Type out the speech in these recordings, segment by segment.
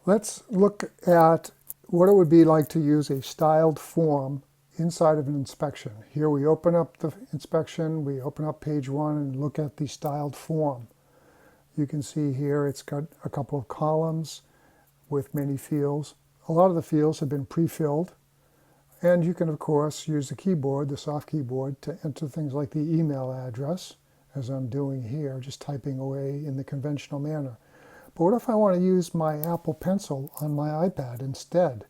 Let's look at what it would be like to use a styled form inside of an inspection. Here we open up the inspection, we open up page 1 and look at the styled form. You can see here it's got a couple of columns with many fields. A lot of the fields have been pre-filled, and you can of course use the keyboard, the soft keyboard, to enter things like the email address, as I'm doing here, just typing away in the conventional manner. But what if I want to use my Apple Pencil on my iPad instead?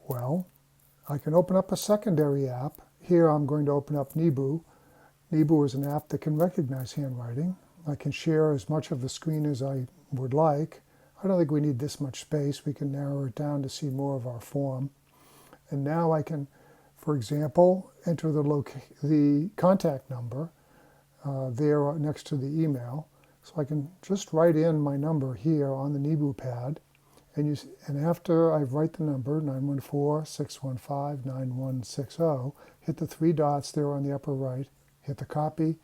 Well, I can open up a secondary app. Here I'm going to open up Nebu. Nebu is an app that can recognize handwriting. I can share as much of the screen as I would like. I don't think we need this much space. We can narrow it down to see more of our form. And now I can, for example, enter the contact number there next to the email. So I can just write in my number here on the Nebu pad. And after I write the number, 914-615-9160, hit the 3 dots there on the upper right, hit the copy,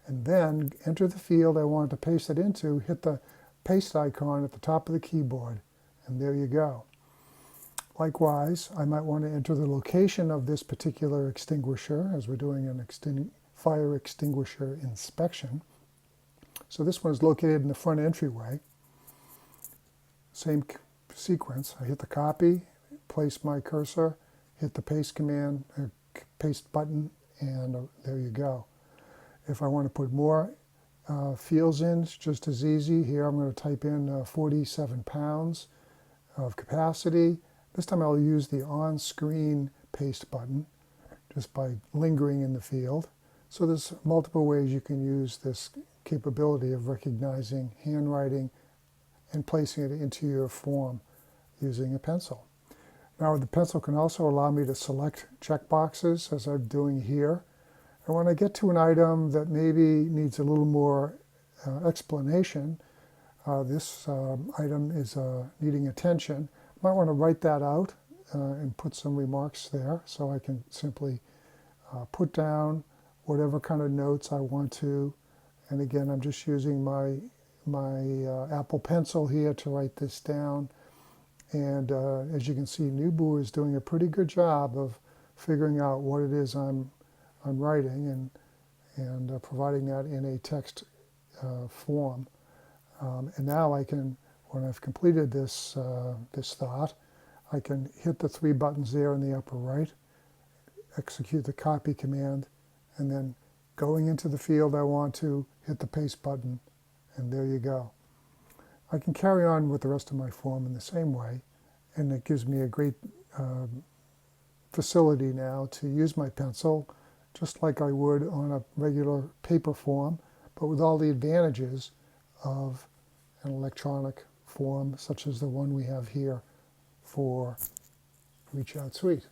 and then enter the field I want to paste it into, hit the paste icon at the top of the keyboard, and there you go. Likewise, I might want to enter the location of this particular extinguisher, as we're doing an fire extinguisher inspection. So this one is located in the front entryway. Same sequence. I hit the copy, place my cursor, hit the paste command, paste button, and there you go. If I want to put more fields in, it's just as easy. Here I'm going to type in 47 pounds of capacity. This time I'll use the on-screen paste button just by lingering in the field. So there's multiple ways you can use this capability of recognizing handwriting and placing it into your form using a pencil. Now the pencil can also allow me to select checkboxes, as I'm doing here. And when I get to an item that maybe needs a little more explanation, this item is needing attention, I might want to write that out and put some remarks there, so I can simply put down whatever kind of notes I want to. And again, I'm just using my Apple Pencil here to write this down. And as you can see, Nebu is doing a pretty good job of figuring out what it is I'm writing and providing that in a text form. And now I can, when I've completed this thought, I can hit the 3 buttons there in the upper right, execute the copy command, and then going into the field I want to, hit the paste button, and there you go. I can carry on with the rest of my form in the same way, and it gives me a great facility now to use my pencil just like I would on a regular paper form, but with all the advantages of an electronic form such as the one we have here for ReachOut Suite.